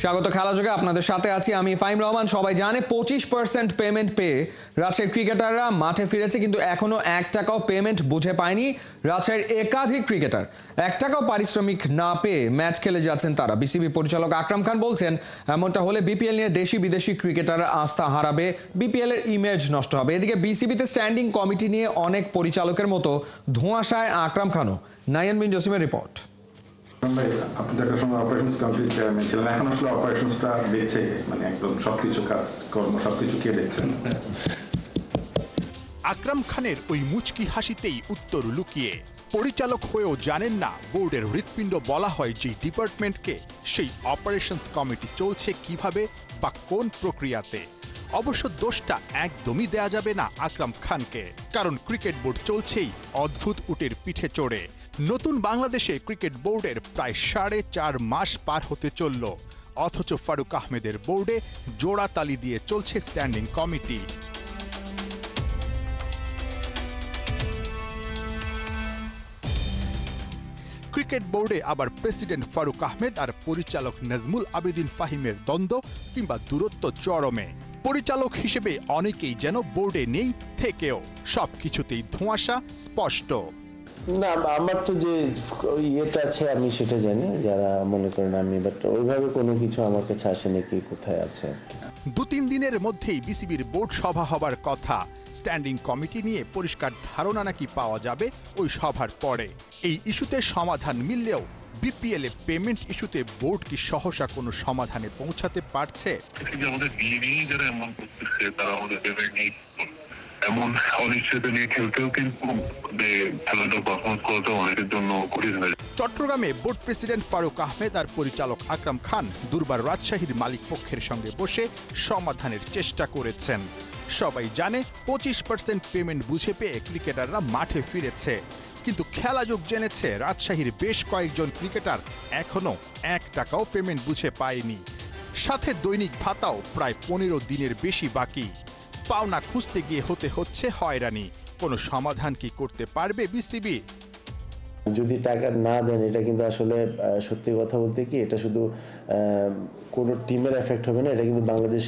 স্বাগত খেলাযোগে আপনাদের সাথে আছি আমি ফাহিম রহমান। সবাই জানে 25% পেমেন্ট পেয়ে রাজশাহীর ক্রিকেটাররা মাঠে ফিরেছে, কিন্তু এখনো 1 টাকাও পেমেন্ট বুঝে পায়নি রাজশাহীর একাধিক ক্রিকেটার। 1 টাকাও পারিশ্রমিক না পেয়ে ম্যাচ খেলে যাচ্ছেন তারা। বিসিবি পরিচালক আকরাম খান বলছেন, এমনটা হলে বিপিএল নিয়ে দেশি বিদেশি ক্রিকেটাররা আস্থা হারাবে, বিপিএল এর ইমেজ নষ্ট হবে। এদিকে বিসিবিতে স্ট্যান্ডিং কমিটি নিয়ে অনেক পরিচালকের মতো ধোঁয়াশায় আকরাম খানও। নাইয়ান বিন জসিমের রিপোর্ট। আপনি তো একটা সময় অপারেশনস কমিটির চেয়ারম্যান ছিলেন, এখন আসলে অপারেশনসটা দেখছে মানে একদম সবকিছু কর্ম সবকিছু কে দেখছেন? আকরাম খানের ওই মুচকি হাসিতেই উত্তর লুকিয়ে। পরিচালক হয়েও জানেন না বোর্ডের হৃৎপিণ্ড বলা হয় যে ডিপার্টমেন্টকে, সেই অপারেশনস কমিটি চলছে কিভাবে বা কোন প্রক্রিয়াতে। অবশ্য দোষটা একদমই দেয়া যাবে না আকরাম খানকে, কারণ ক্রিকেট বোর্ড চলছেই অদ্ভুত উটের পিঠে চড়ে। নতুন বাংলাদেশে ক্রিকেট বোর্ডের প্রায় 4.5 মাস পার হতে চলল, অথচ ফারুক আহমেদের বোর্ডে জোড়া তালি দিয়ে চলছে স্ট্যান্ডিং কমিটি। ক্রিকেট বোর্ডে আবার প্রেসিডেন্ট ফারুক আহমেদ আর পরিচালক নাজমুল আবেদিন ফাহিমের দ্বন্দ্ব কিংবা দূরত্ব চরমে। পরিচালক হিসেবে অনেকেই যেন বোর্ডে নেই থেকেও সবকিছুতেই ধোঁয়াশা স্পষ্ট। না, আমার তো যে ইয়েটা আছে আমি সেটা জানি, যারা মনে করেন আমি, বাট ওইভাবে কোনো কিছু আমার কাছে আসেনি কি কোথায় আছে আর কি। 2-3 দিনের মধ্যেই বিসিবির বোর্ড সভা হবার কথা। স্ট্যান্ডিং কমিটি নিয়ে পরিষ্কার ধারণা নাকি পাওয়া যাবে ওই সভার পরে। এই ইস্যুতে সমাধান মিললেও বিপিএল এ পেমেন্ট ইস্যুতে বোর্ড কি সহসা কোনো সমাধানে পৌঁছাতে পারছে? আমাদের যারা এমন করতেছে তারা আমাদের পেমেন্ট নেই এমন অনিশ্চয়তা নিয়ে খেলতেও কিন্তু খেলাটা পারফরমেন্স করাটা অনেকের জন্য কঠিন হয়ে যায়। চট্টগ্রামে বোর্ড প্রেসিডেন্ট ফারুক আহমেদ আর পরিচালক আকরাম খান দুর্বার রাজশাহীর মালিক পক্ষের সঙ্গে বসে সমাধানের চেষ্টা করেছেন। সবাই জানে 25% পেমেন্ট বুঝে পেয়ে ক্রিকেটাররা মাঠে ফিরেছে, কিন্তু খেলাযোগ জেনেছে রাজশাহীর বেশ কয়েকজন ক্রিকেটার এখনো 1 টাকাও পেমেন্ট বুঝে পায়নি। সাথে দৈনিক ভাতাও প্রায় 15 দিনের বেশি বাকি। পাওনা খুঁজতে গিয়ে হতে হচ্ছে হয়রানি। কোনো সমাধান কি করতে পারবে বিসিবি? যদি টাকা না দেন, এটা কিন্তু আসলে সত্যি কথা বলতে কি, এটা শুধু কোনো টিমের এফেক্ট হবে না, এটা কিন্তু বাংলাদেশ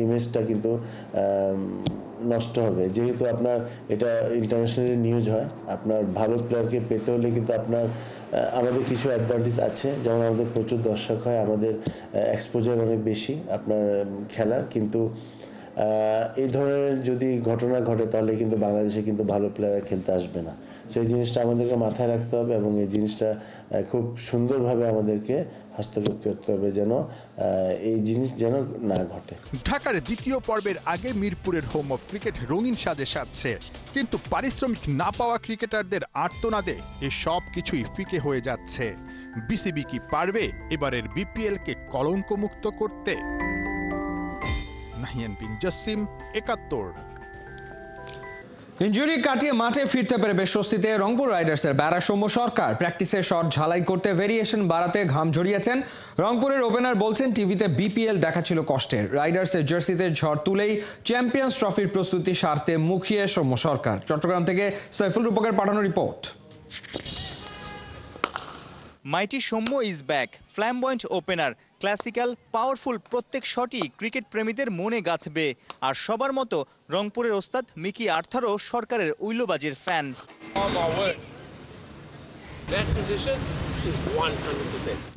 ইমেজটা কিন্তু নষ্ট হবে। যেহেতু আপনার এটা ইন্টারন্যাশনালি নিউজ হয়, আপনার ভালো প্লেয়ারকে পেতে হলে কিন্তু আপনার আমাদের কিছু অ্যাডভান্টেজ আছে, যেমন আমাদের প্রচুর দর্শক হয়, আমাদের এক্সপোজার অনেক বেশি আপনার খেলার, কিন্তু এই ধরনের যদি ঘটনা ঘটে তাহলে কিন্তু বাংলাদেশে কিন্তু ভালো প্লেয়াররা খেলতে আসবে না। সেই জিনিসটা আমাদেরকে মাথায় রাখতে হবে এবং এই জিনিসটা খুব সুন্দরভাবে আমাদেরকে হস্তক্ষেপ করতে হবে যেন এই জিনিস যেন না ঘটে। ঢাকার দ্বিতীয় পর্বের আগে মিরপুরের হোম অফ ক্রিকেট রঙিন সাজে সাজছে, কিন্তু পারিশ্রমিক না পাওয়া ক্রিকেটারদের আর্তনাদে এ সব কিছুই ফিকে হয়ে যাচ্ছে। বিসিবি কি পারবে এবারের বিপিএল কে কলঙ্কমুক্ত করতে? নাহিয়ান বিন জসিম, 71। ইনজুরি কাটিয়ে মাঠে ফিরতে পেরে বেশ স্বস্তিতে রংপুর রাইডার্সের ব্যারা সৌম্য সরকার। প্র্যাকটিসে শট ঝালাই করতে ভেরিয়েশন বাড়াতে ঘাম ঝরিয়েছেন। রংপুরের ওপেনার বলছেন, টিভিতে বিপিএল দেখা ছিল কষ্টের। রাইডার্সের জার্সিতে ঝড় তুলেই চ্যাম্পিয়ন্স ট্রফির প্রস্তুতি সারতে মুখিয়ে সৌম্য সরকার। চট্টগ্রাম থেকে সাইফুল রূপকের পাঠানো report. Mighty Soumya is back. Flamboyant opener, classical, powerful প্রত্যেক শটই ক্রিকেট প্রেমীদের মনে গাঁথবে। আর সবার মতো রংপুরের ওস্তাদ মিকি আর্থারও সরকারের উইলোবাজির ফ্যান।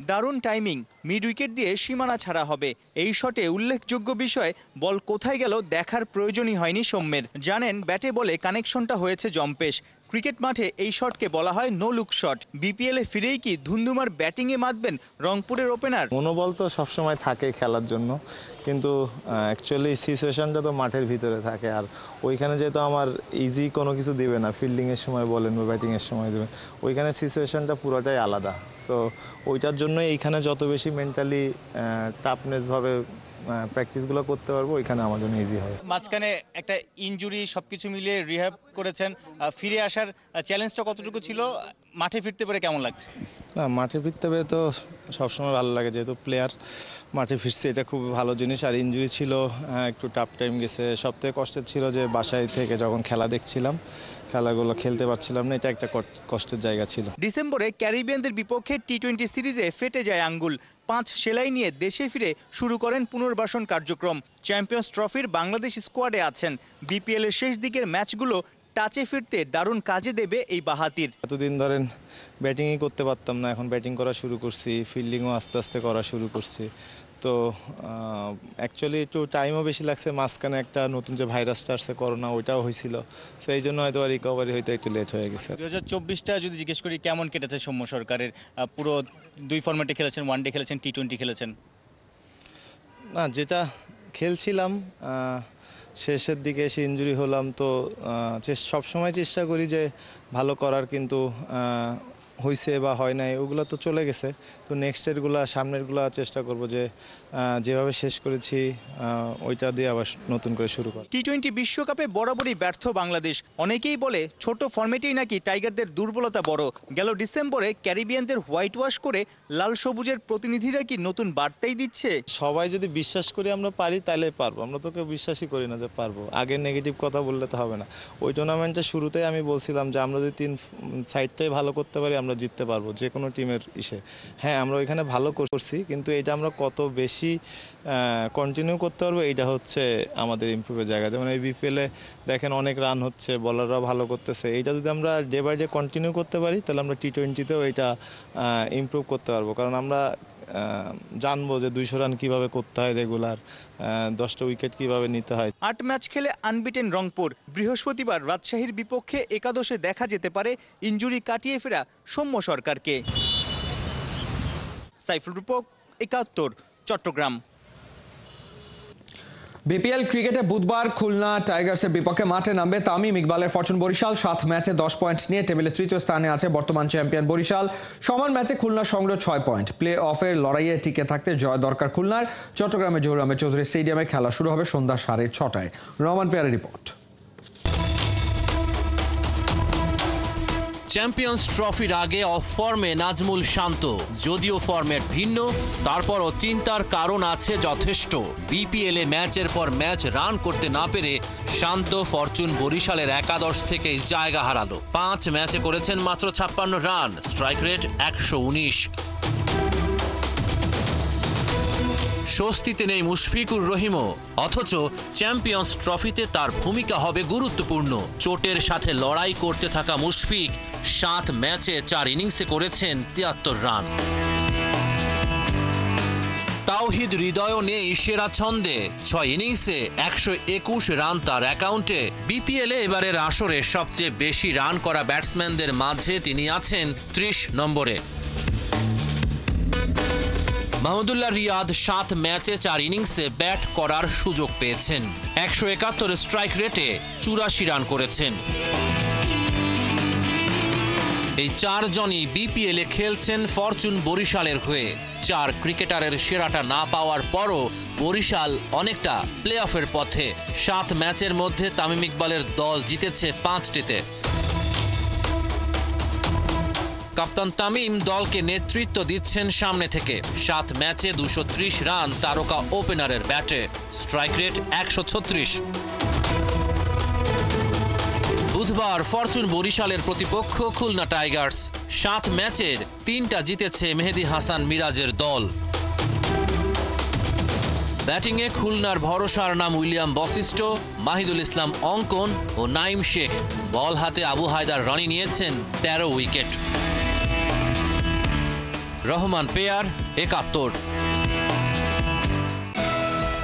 দারুণ টাইমিং, মিড উইকেট দিয়ে সীমানা ছাড়া হবে। এই শটে উল্লেখযোগ্য বিষয়, বল কোথায় গেল দেখার প্রয়োজনই হয়নি সৌম্যের। জানেন ব্যাটে বলে কানেকশনটা হয়েছে জম্পেশ। ক্রিকেট মাঠে এই শটকে বলা হয় নো লুক শট। বিপিএলে ফিরেই কি ধুন্ধুমার ব্যাটিংয়ে মাতবেন রংপুরের ওপেনার? মনোবল তো সবসময় থাকে খেলার জন্য, কিন্তু অ্যাকচুয়ালি সিচুয়েশনটা তো মাঠের ভিতরে থাকে। আর ওইখানে যেহেতু আমার ইজি কোনো কিছু দিবে না, ফিল্ডিংয়ের সময় বলেন বা ব্যাটিংয়ের সময় দেবেন, ওইখানে সিচুয়েশনটা পুরোটাই আলাদা। সো ওইটার জন্য এইখানে যত বেশি মেন্টালি টাফনেসভাবে প্র্যাকটিসগুলো করতে পারবো, ওইখানে আমার জন্য ইজি হবে। মাঝখানে একটা ইনজুরি, সবকিছু মিলিয়ে রিহ্যাব করেছেন, ফিরে আসার চ্যালেঞ্জটা কতটুকু ছিল? মাঠে ফিরতে পেরে কেমন লাগছে? না, মাঠে ফিরতে পেরে তো সবসময় ভালো লাগে, যেহেতু প্লেয়ার মাঠে ফিরছে, এটা খুব ভালো জিনিস। আর ইনজুরি ছিল, একটু টাফ টাইম গেছে। সবথেকে কষ্টের ছিল যে বাসায় থেকে যখন খেলা দেখছিলাম, খেলাগুলো খেলতে পারছিলাম না, এটা একটা কষ্টের জায়গা ছিল। ডিসেম্বরে ক্যারিবিয়ানদের বিপক্ষে টি-20 সিরিজে ফেটে যায় আঙ্গুল। 5 সেলাই নিয়ে দেশে ফিরে শুরু করেন পুনর্বাসন কার্যক্রম। চ্যাম্পিয়ন্স ট্রফির বাংলাদেশ স্কোয়াডে আছেন। বিপিএল এর শেষ দিকের ম্যাচগুলো টাচে ফিরতে দারুণ কাজে দেবে এই বাহাতির। এতদিন ধরেন ব্যাটিংই করতে পারতাম না, এখন ব্যাটিং করা শুরু করছি, ফিল্ডিংও আস্তে আস্তে করা শুরু করছি। তো অ্যাকচুয়ালি একটু টাইমও বেশি লাগছে, মাঝখানে একটা নতুন যে ভাইরাসটা আসছে করোনা, ওইটাও হয়েছিল, সো এই জন্য হয়তো রিকভারি হইতে একটু লেট হয়ে গেছে। 2024টা যদি জিজ্ঞেস করি কেমন কেটেছে সৌম্য সরকারের? পুরো 2 ফরম্যাটে খেলেছেন, ওয়ানডে খেলেছেন, টি-20 খেলেছেন। না, যেটা খেলছিলাম শেষের দিকে এসে ইনজুরি হলাম, তো সবসময় চেষ্টা করি যে ভালো করার, কিন্তু হয়েছে বা হয় নাই ওগুলো তো চলে গেছে। তো নেক্সটেরগুলো, সামনেরগুলো চেষ্টা করব যে যেভাবে শেষ করেছি ওইটা দিয়ে আবার নতুন করে শুরু করা। টি-20 বিশ্বকাপে বরাবরই ব্যর্থ বাংলাদেশ। অনেকেই বলে ছোট ফরম্যাটেই নাকি টাইগারদের দুর্বলতা বড়। গেল ডিসেম্বরে ক্যারিবিয়ানদের হোয়াইট ওয়াশ করে লাল সবুজের প্রতিনিধিরা কি নতুন বার্তাই দিচ্ছে? সবাই যদি বিশ্বাস করি আমরা পারি তাহলে পারবো, আমরা তো কেউ বিশ্বাসই করি না যে পারবো। আগে নেগেটিভ কথা বললে তো হবে না। ওই টুর্নামেন্টের শুরুতেই আমি বলছিলাম যে আমরা যদি 3 সাইডটাই ভালো করতে পারি আমরা জিততে পারবো যে কোনো টিমের ইসে। হ্যাঁ, আমরা ওইখানে ভালো করছি, কিন্তু এটা আমরা কত বেশি কন্টিনিউ করতে পারবো এইটা হচ্ছে আমাদের ইমপ্রুভের জায়গা। যেমন এই বিপিএলে দেখেন অনেক রান হচ্ছে, বলাররাও ভালো করতেছে। এইটা যদি আমরা ডে বাই ডে কন্টিনিউ করতে পারি তাহলে আমরা টি-20তেও এইটা ইমপ্রুভ করতে পারবো, কারণ আমরা জানবো যে 200 রান কীভাবে করতে হয়, রেগুলার 10টা উইকেট কীভাবে নিতে হয়। 8 ম্যাচ খেলে আনবিটেন রংপুর। বৃহস্পতিবার রাজশাহীর বিপক্ষে একাদশে দেখা যেতে পারে ইনজুরি কাটিয়ে ফেরা সৌম্য সরকারকে। সাইফুল রূপক, 71, চট্টগ্রাম। বিপিএল ক্রিকেটে বুধবার খুলনা টাইগার্সের বিপক্ষে মাঠে নামবে তামিম ইকবালের ফরচুন বরিশাল। 7 ম্যাচে 10 পয়েন্ট নিয়ে টেবিলে তৃতীয় স্থানে আছে বর্তমান চ্যাম্পিয়ন বরিশাল। সমান ম্যাচে খুলনার সংগ্রহ 6 পয়েন্ট। প্লে অফের লড়াইয়ে টিকে থাকতে জয় দরকার খুলনার। চট্টগ্রামের জহুর আহমেদ চৌধুরী স্টেডিয়ামে খেলা শুরু হবে সন্ধ্যা 6:30টায়। রহমান পেয়ারের রিপোর্ট। চ্যাম্পিয়ন্স ট্রফির আগে অফ ফর্মে নাজমুল শান্ত। যদিও ফর্মেট ভিন্ন, তারপরও চিন্তার কারণ আছে যথেষ্ট। বিপিএলে ম্যাচের পর ম্যাচ রান করতে না পেরে শান্ত ফরচুন বরিশালের একাদশ থেকেই জায়গা হারালো। 5 ম্যাচে করেছেন মাত্র 56 রান, স্ট্রাইক রেট 119। স্বস্তিতে নেই মুশফিকুর রহিমও, অথচ চ্যাম্পিয়ন্স ট্রফিতে তার ভূমিকা হবে গুরুত্বপূর্ণ। চোটের সাথে লড়াই করতে থাকা মুশফিক 7 ম্যাচে 4 ইনিংসে করেছেন 73 রান। তাওহিদ হৃদয়ও নেই সেরা ছন্দে। 6 ইনিংসে 121 রান তার অ্যাকাউন্টে। বিপিএলে এবারের আসরে সবচেয়ে বেশি রান করা ব্যাটসম্যানদের মাঝে তিনি আছেন 30 নম্বরে। মাহমুদুল্লাহ রিয়াদ 7 ম্যাচে 4 ইনিংসে ব্যাট করার সুযোগ পেয়েছেন। 171 স্ট্রাইক রেটে 84 রান করেছেন। এই 4 জনই বিপিএলে খেলছেন ফরচুন বরিশালের হয়ে। 4 ক্রিকেটারের সেরাটা না পাওয়ার পরও বরিশাল অনেকটা প্লে অফের পথে। 7 ম্যাচের মধ্যে তামিম ইকবালের দল জিতেছে 5টিতে। কাপ্তান তামিম দলকে নেতৃত্ব দিচ্ছেন সামনে থেকে। 7 ম্যাচে 230 রান তারকা ওপেনারের ব্যাটে, স্ট্রাইক রেট 136। বুধবার ফরচুন বরিশালের প্রতিপক্ষ খুলনা টাইগার্স। 7 ম্যাচের 3টা জিতেছে মেহেদী হাসান মিরাজের দল। ব্যাটিংয়ে খুলনার ভরসার নাম উইলিয়াম বশিষ্ঠ, মাহিদুল ইসলাম অঙ্কন ও নাইম শেখ। বল হাতে আবু হায়দার রনি নিয়েছেন 13 wicket. Rahman pair, 71।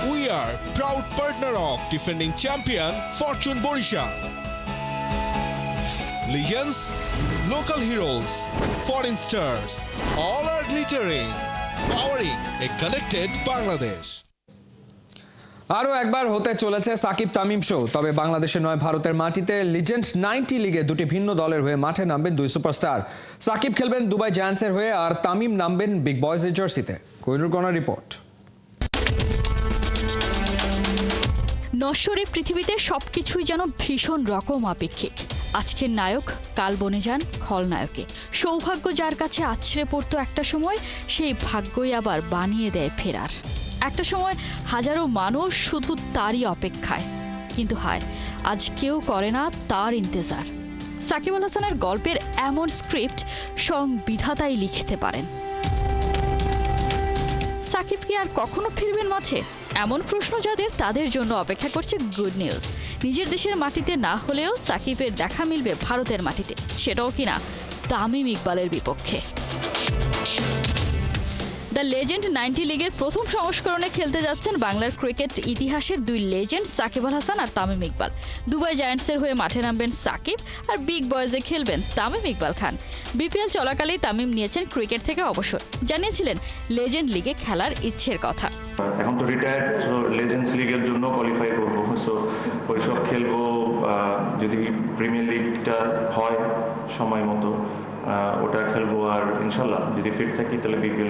We are proud partner of defending champion Fortune Borishal. Legends, local heroes, foreign stars, all are glittering, powering a connected Bangladesh. আরও একবার হতে চলেছে সাকিব তামিম শো। তবে বাংলাদেশে নয়, ভারতের মাটিতে। লিজেন্ড 90 লিগে 2টি ভিন্ন দলের হয়ে মাঠে নামবেন 2 সুপারস্টার। সাকিব খেলবেন দুবাই জায়ান্টসের হয়ে, আর তামিম নামবেন বিগ বয়েজের জার্সিতে। কোহিনুর কণার রিপোর্ট। নশ্বরে পৃথিবীতে সবকিছুই যেন ভীষণ রকম আপেক্ষিক। আজকের নায়ক কাল বনে যান খলনায়কে। সৌভাগ্য যার কাছে আছড়ে পড়তো একটা সময়, সেই ভাগ্যই আবার বানিয়ে দেয় ফেরার। একটা সময় হাজারো মানুষ শুধু তারই অপেক্ষায়, কিন্তু হায়, আজ কেউ করে না তার ইন্তজার। সাকিব আল হাসানের গল্পের এমন স্ক্রিপ্ট স্বয়ং বিধাতাই লিখতে পারেন। সাকিব কি আর কখনো ফিরবেন মাঠে? এমন প্রশ্ন যাদের, তাদের জন্য অপেক্ষা করছে গুড নিউজ। নিজের দেশের মাটিতে না হলেও সাকিবের দেখা মিলবে ভারতের মাটিতে, সেটাও কিনা তামিম ইকবালের বিপক্ষে। দ্য লেজেন্ড 90 লিগের প্রথম সংস্করণে খেলতে যাচ্ছেন বাংলার ক্রিকেট ইতিহাসের দুই লেজেন্ড সাকিব আল হাসান আর তামিম ইকবাল। দুবাই জায়ান্টসের হয়ে মাঠে নামবেন সাকিব, আর বিগ বয়েজে খেলবেন তামিম ইকবাল খান। বিপিএল চলাকালেই তামিম নিয়েছেন ক্রিকেট থেকে অবসর, জানিয়েছিলেন লেজেন্ড লিগে খেলার ইচ্ছের কথা। এখন তো রিটায়ার্ড, লেজেন্ডস লিগের জন্য কোয়ালিফাই করবো, সো ওইসব খেলবো। যদি প্রিমিয়ার লিগটা হয় সময় মতো ওটা খেলবো, আর ইনশাল্লাহ যদি ফিট থাকি তাহলে বিপিএল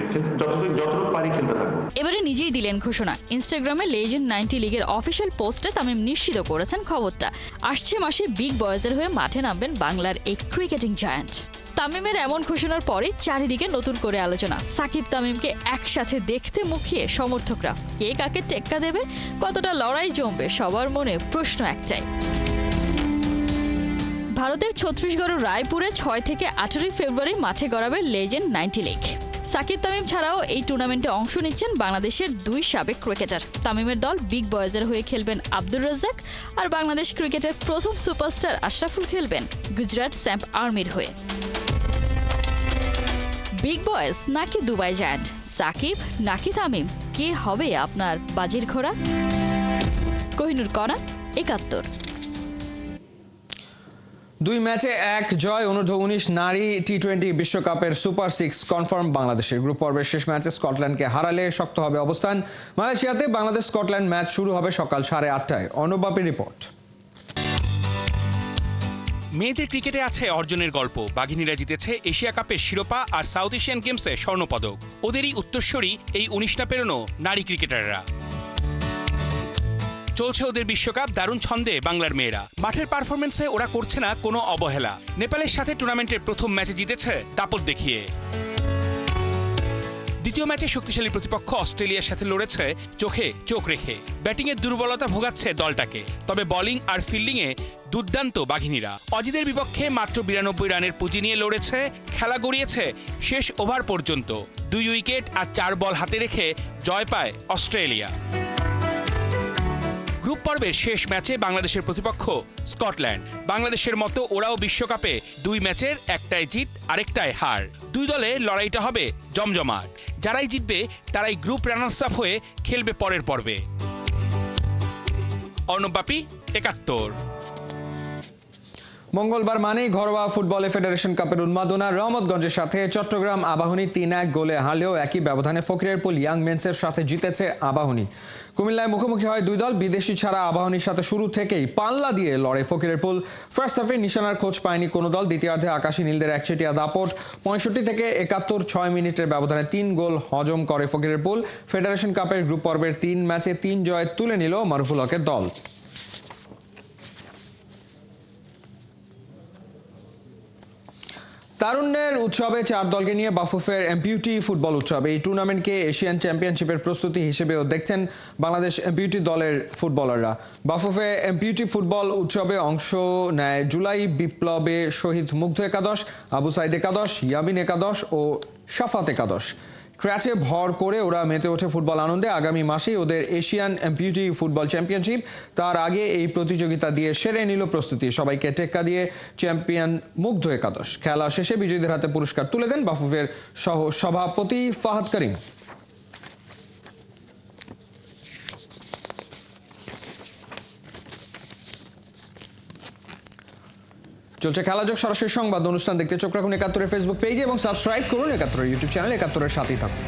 যতটুকু পারি খেলতে থাকবো। এবারে নিজেই দিলেন ঘোষণা। ইনস্টাগ্রামে লেজেন্ড 90 লিগের অফিসিয়াল পোস্টে তামিম নিশ্চিত করেছেন খবরটা। আসছে মাসে বিগ বয়েজের হয়ে মাঠে নামবেন বাংলার এই ক্রিকেটিং জায়ান্ট। তামিমের এমন ঘোষণার পরে চারিদিকে নতুন করে আলোচনা। সাকিব তামিমকে একসাথে দেখতে মুখিয়ে সমর্থকরা। কে কাকে টেক্কা দেবে, কতটা লড়াই জমবে, সবার মনে প্রশ্ন একটাই। ভারতের ছত্তিশগড়ের রায়পুরে 6 থেকে 18 ফেব্রুয়ারি মাঠে গড়াবে লেজেন্ড 90 লিগ। সাকিব তামিম ছাড়াও এই টুর্নামেন্টে অংশ নিচ্ছেন বাংলাদেশের দুই সাবেক ক্রিকেটার। তামিমের দল বিগ বয়েজের হয়ে খেলবেন আব্দুর রাজ্জাক, আর বাংলাদেশ ক্রিকেটের প্রথম সুপারস্টার আশরাফুল খেলবেন গুজরাট স্যাম্প আর্মির হয়ে। বিগ বয়েজ নাকি দুবাই জায়ান্ট, সাকিব নাকি তামিম, কে হবে আপনার বাজির ঘোড়া? কোহিনুর কণা, ৭১। 2 ম্যাচে 1 জয়। অনূর্ধ্ব-19 নারী টি20 বিশ্বকাপের সুপার 6 কনফার্ম বাংলাদেশের। গ্রুপ পর্বের শেষ ম্যাচে স্কটল্যান্ডকে হারালে শক্ত হবে অবস্থান। মালয়েশিয়াতে বাংলাদেশ স্কটল্যান্ড ম্যাচ শুরু হবে সকাল 8:30টায়। অনুবাপী রিপোর্ট। মেয়েদের ক্রিকেটে আছে অর্জনের গল্প। বাঘিনীরা জিতেছে এশিয়া কাপের শিরোপা আর সাউথ এশিয়ান গেমসে স্বর্ণপদক। ওদেরই উত্তরসূরি এই 19 না পেরোনো নারী ক্রিকেটাররা। চলছে ওদের বিশ্বকাপ, দারুণ ছন্দে বাংলার মেয়েরা। মাঠের পারফরমেন্সে ওরা করছে না কোনো অবহেলা। নেপালের সাথে টুর্নামেন্টের প্রথম ম্যাচে জিতেছে দাপট দেখিয়ে। দ্বিতীয় ম্যাচে শক্তিশালী প্রতিপক্ষ অস্ট্রেলিয়ার সাথে লড়েছে চোখে চোখ রেখে। ব্যাটিংয়ের দুর্বলতা ভোগাচ্ছে দলটাকে, তবে বোলিং আর ফিল্ডিংয়ে দুর্দান্ত বাঘিনীরা। অজিদের বিপক্ষে মাত্র 92 রানের পুঁজি নিয়ে লড়েছে, খেলা গড়িয়েছে শেষ ওভার পর্যন্ত। 2 উইকেট আর 4 বল হাতে রেখে জয় পায় অস্ট্রেলিয়া। গ্রুপ পর্বের শেষ ম্যাচে বাংলাদেশের প্রতিপক্ষ স্কটল্যান্ড। বাংলাদেশের মতো ওরাও বিশ্বকাপে 2 ম্যাচের একটাই জিত, আরেকটাই হার। দুই দলে লড়াইটা হবে জমজমাট। যারাই জিতবে তারাই গ্রুপ রানার্স আপ হয়ে খেলবে পরের পর্বে। অর্ণবাপী, ৭১। মঙ্গলবার মানেই ঘরোয়া ফুটবলে ফেডারেশন কাপের উন্মাদনা। রহমতগঞ্জের সাথে চট্টগ্রাম আবাহনী 3-1 গোলে হারলেও একই ব্যবধানে ফকিরেরপুল ইয়াং মেন্সের সাথে জিতেছে আবাহনী। কুমিল্লায় মুখোমুখি হয় দুই দল। বিদেশি ছাড়া আবাহনীর সাথে শুরু থেকেই পাল্লা দিয়ে লড়ে ফকিরেরপুল। ফার্স্ট হাফে নিশানার খোঁজ পায়নি কোনো দল। দ্বিতীয়ার্ধে আকাশী নীলদের একচেটিয়া দাপট। 65 থেকে 71, 6 মিনিটের ব্যবধানে 3 গোল হজম করে ফকিরেরপুল। ফেডারেশন কাপের গ্রুপ পর্বের 3 ম্যাচে 3 জয় তুলে নিল মারুফুল হকের দল। তারুণ্যের উৎসবে 4 দলকে নিয়ে বাফুফের এমপিউটি ফুটবল উৎসব। এই টুর্নামেন্টকে এশিয়ান চ্যাম্পিয়নশিপের প্রস্তুতি হিসেবেও দেখছেন বাংলাদেশ এমপিউটি দলের ফুটবলাররা। বাফুফে এমপিউটি ফুটবল উৎসবে অংশ নেয় জুলাই বিপ্লবে শহীদ মুগ্ধ একাদশ, আবু সাইদ একাদশ, ইয়ামিন একাদশ ও শাফাত একাদশ। ক্র্যাচে ভর করে ওরা মেতে ওঠে ফুটবল আনন্দে। আগামী মাসেই ওদের এশিয়ান এমপিউটি ফুটবল চ্যাম্পিয়নশিপ। তার আগে এই প্রতিযোগিতা দিয়ে সেরে নিল প্রস্তুতি। সবাইকে টেক্কা দিয়ে চ্যাম্পিয়ন মুগ্ধ একাদশ। খেলা শেষে বিজয়ীদের হাতে পুরস্কার তুলে দেন বাফুফের সহ সভাপতি ফাহাদ করিম। চলছে খেলাযোগ সরাসরি সংবাদ অনুষ্ঠান দেখতে চোখ রাখুন ৭১-এর ফেসবুক পেজে এবং সাবস্ক্রাইব করুন ৭১-এর ইউটিউব চ্যানেল। ৭১-এর সাথেই থাকুন।